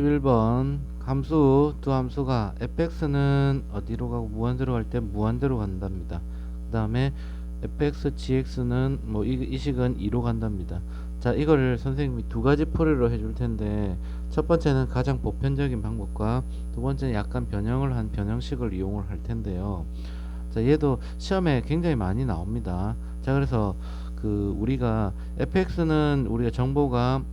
1번 함수 두 함수가 fx는 어디로 가고 무한대로 갈 때 무한대로 간답니다. 그 다음에 fx gx는 이 식은 2로 간답니다. 자, 이거를 선생님이 두 가지 풀이로 해줄 텐데, 첫 번째는 가장 보편적인 방법과 두 번째는 약간 변형을 한 변형식을 이용을 할 텐데요. 자, 얘도 시험에 굉장히 많이 나옵니다. 자, 그래서 우리가 fx는 우리가 정보가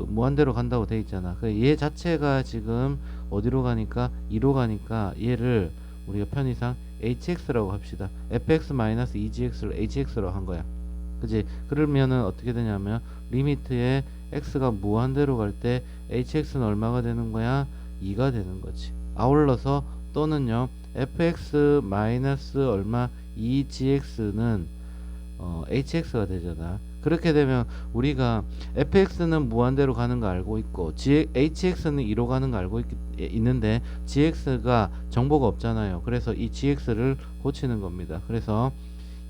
무한대로 간다고 돼 있잖아. 얘 자체가 지금 어디로 가니까 2로 가니까 얘를 우리가 편의상 hx라고 합시다. fx-2gx를 hx로 한 거야. 그지? 그러면은 어떻게 되냐면 리미트에 x가 무한대로 갈 때 hx는 얼마가 되는 거야? 2가 되는 거지. 아울러서 또는요 fx 마이너스 얼마 2gx는 hx가 되잖아. 그렇게 되면 우리가 fx는 무한대로 가는 거 알고 있고 hx는 2로 가는 거 알고 있는데 gx가 정보가 없잖아요. 그래서 이 gx를 고치는 겁니다. 그래서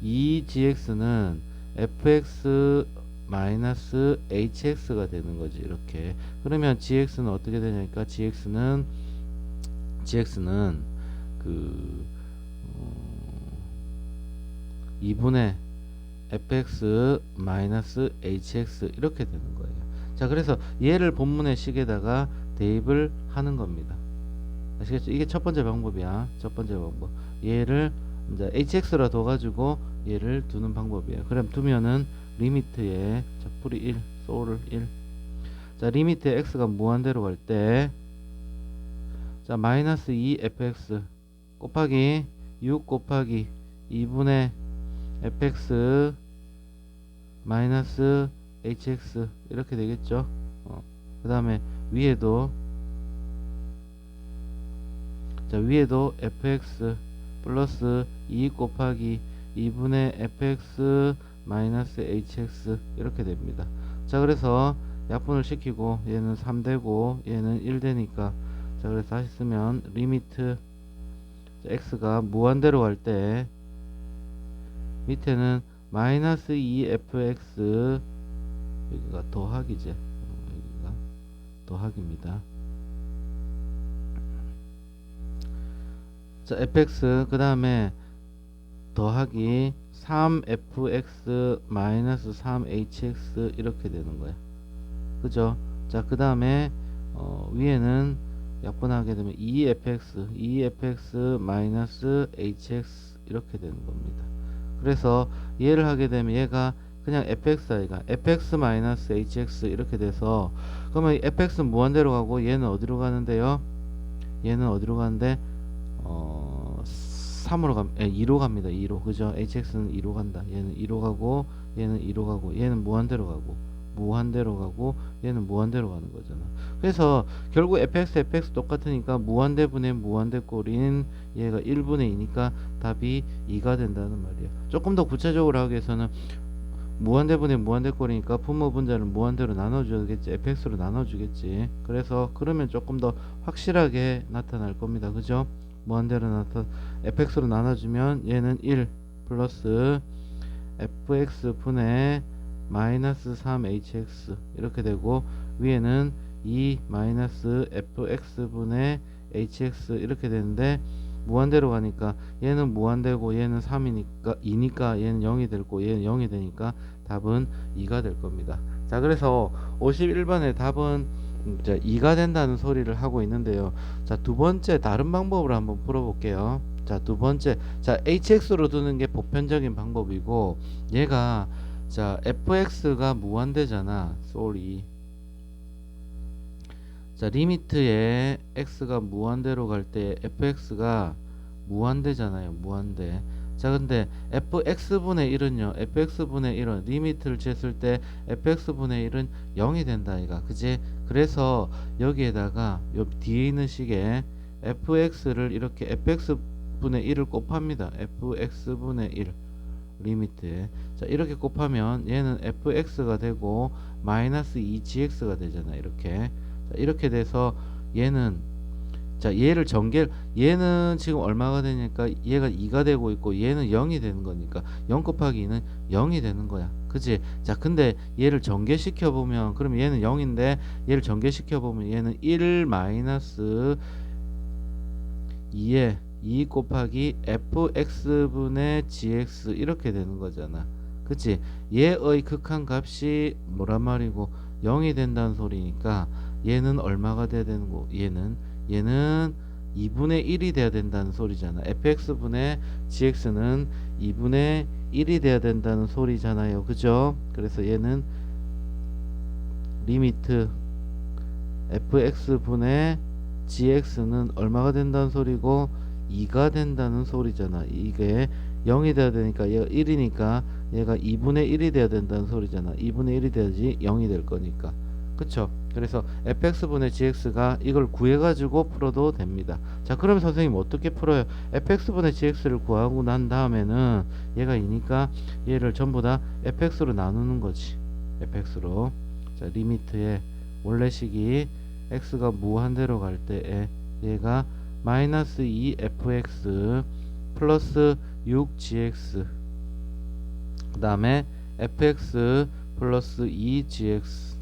이 gx는 fx 마이너스 hx가 되는 거지. 이렇게. 그러면 gx는 어떻게 되냐니까 gx는 그 2분의 fx 마이너스 hx 이렇게 되는 거예요. 자, 그래서 얘를 본문의 식에다가 대입을 하는 겁니다. 아시겠죠? 이게 첫 번째 방법이야. 첫 번째 방법. 얘를 이제 hx로 둬가지고 얘를 두는 방법이에요. 그럼 두면은 리미트에 자, 풀이 1, 소울 1. 자, 리미트에 x가 무한대로 갈 때, 자, 마이너스 2fx 곱하기 6 곱하기 2분의 fx 마이너스 hx 이렇게 되겠죠. 그 다음에 위에도 fx 플러스 2 곱하기 2분의 fx 마이너스 hx 이렇게 됩니다. 자, 그래서 약분을 시키고 얘는 3 되고 얘는 1 되니까, 자, 그래서 다시 쓰면 리미트 x가 무한대로 갈 때 밑에는 마이너스 2fx, 여기가 더하기지, 여기가 더하기입니다. 자, fx 그 다음에 더하기 3fx 마이너스 3hx 이렇게 되는 거야. 그죠? 자, 그 다음에 위에는 약분하게 되면 2fx 마이너스 hx 이렇게 되는 겁니다. 그래서 얘를 하게 되면 얘가 그냥 fx가 fx 마이너스 hx 이렇게 돼서, 그러면 fx는 무한대로 가고 얘는 어디로 가는데요? 얘는 어디로 가는데 3으로 2로 갑니다. 2로. 그죠? hx는 2로 간다. 얘는 2로 가고 얘는 2로 가고 얘는 무한대로 가고 얘는 무한대로 가는 거잖아. 그래서 결국 fx 똑같으니까 무한대분의 무한대꼴인 얘가 1분의 2니까 답이 2가 된다는 말이야. 조금 더 구체적으로 하기 위해서는 무한대분의 무한대꼴이니까 분모 분자를 무한대로 나눠주겠지. fx로 나눠주겠지. 그래서 그러면 조금 더 확실하게 나타날 겁니다. 그죠? 무한대로 fx로 나눠주면 얘는 1 플러스 fx 분의 마이너스 3hx 이렇게 되고, 위에는 2 마이너스 fx 분의 hx 이렇게 되는데, 무한대로 가니까 얘는 무한대고 얘는 3이니까 2니까 얘는 0이 되고 얘는 0이 되니까 답은 2가 될 겁니다. 자, 그래서 51번의 답은 이제 2가 된다는 소리를 하고 있는데요. 자, 두 번째 다른 방법으로 한번 풀어볼게요. 자, 두 번째, 자, hx로 두는 게 보편적인 방법이고, 얘가 자, fx가 무한대잖아. 쏘리. 자, 리미트에 x가 무한대로 갈 때 fx가 무한대잖아요. 무한대. 자, 근데 fx분의 1은요. fx분의 1은 리미트를 쟀을 때 fx분의 1은 0이 된다 이가. 그지? 그래서 여기에다가 요 뒤에 있는 식에 fx를 이렇게 fx분의 1을 곱합니다. fx분의 1 리미트에. 자, 이렇게 곱하면 얘는 fx가 되고 마이너스 2gx가 되잖아. 이렇게. 자, 이렇게 돼서 얘는, 자, 얘는 지금 얼마가 되니까 얘가 2가 되고 있고 얘는 0이 되는 거니까 0 곱하기 2는 0이 되는 거야. 그지? 그치? 자, 근데 얘를 전개시켜 보면 그럼 얘는 0인데 얘를 전개시켜 보면 얘는 1 마이너스 2에 2 곱하기 fx분의 gx 이렇게 되는 거잖아. 그치? 얘의 극한값이 뭐란 말이고 0이 된다는 소리니까 얘는 얼마가 돼야 되는 거? 얘는 2분의 1이 돼야 된다는 소리잖아. fx분의 gx는 2분의 1이 돼야 된다는 소리잖아요. 그죠? 그래서 얘는 리미트 fx분의 gx는 얼마가 된다는 소리고 2가 된다는 소리잖아. 이게 0이 돼야 되니까 얘가 1이니까 얘가 2분의 1이 돼야 된다는 소리잖아. 2분의 1이 돼야지 0이 될 거니까. 그쵸? 그래서 fx분의 gx가 이걸 구해가지고 풀어도 됩니다. 자, 그럼 선생님 어떻게 풀어요? fx분의 gx를 구하고 난 다음에는 얘가 2니까 얘를 전부 다 fx로 나누는 거지. fx로. 자, 리미트에 원래식이 x가 무한대로 갈 때에 얘가 마이너스 2fx 플러스 6gx 그 다음에 fx 플러스 2gx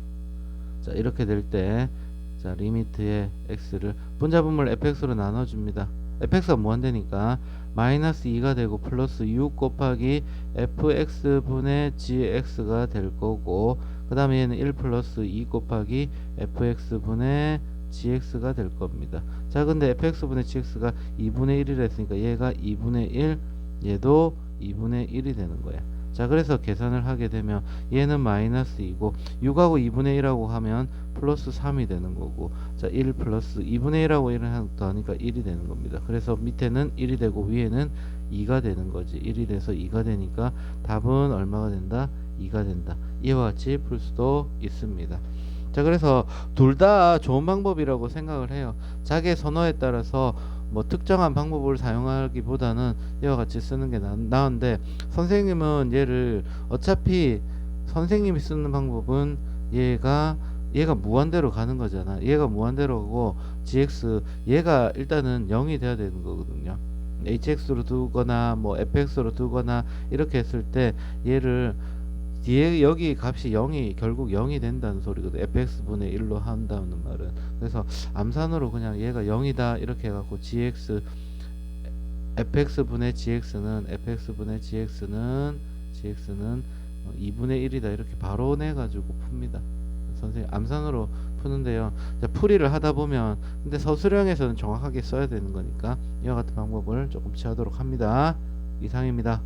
자, 이렇게 될 때 자, 리미트의 x를 분자분모를 fx로 나눠줍니다. fx가 무한대니까 마이너스 2가 되고 플러스 6 곱하기 fx분의 gx가 될 거고 그 다음에 얘는 1 플러스 2 곱하기 fx분의 gx가 될 겁니다. 자, 근데 fx분의 gx가 2분의 1이라 했으니까 얘가 2분의 1 얘도 2분의 1이 되는 거야. 자, 그래서 계산을 하게 되면 얘는 마이너스 2고 6하고 2분의 1하고 하면 플러스 3이 되는 거고 자, 1 플러스 2분의 1하고 1을 더하니까 1이 되는 겁니다. 그래서 밑에는 1이 되고 위에는 2가 되는 거지. 1이 돼서 2가 되니까 답은 얼마가 된다? 2가 된다. 이와 같이 풀 수도 있습니다. 자, 그래서 둘 다 좋은 방법이라고 생각을 해요. 자기의 선호에 따라서 뭐 특정한 방법을 사용하기보다는 이와 같이 쓰는 게 나은데 선생님은 얘를 어차피 선생님이 쓰는 방법은 얘가 무한대로 가는 거잖아. 얘가 무한대로 가고 gx 얘가 일단은 0이 돼야 되는 거거든요. hx로 두거나 뭐 fx로 두거나 이렇게 했을 때 얘를 뒤에 여기 값이 0이 결국 0이 된다는 소리거든. fx분의 1로 한다는 말은. 그래서 암산으로 그냥 얘가 0이다 이렇게 해갖고 gx fx분의 gx는 2분의 1이다 이렇게 바로 내가지고 풉니다. 선생님 암산으로 푸는데요. 자, 풀이를 하다 보면 근데 서술형에서는 정확하게 써야 되는 거니까 이와 같은 방법을 조금 취하도록 합니다. 이상입니다.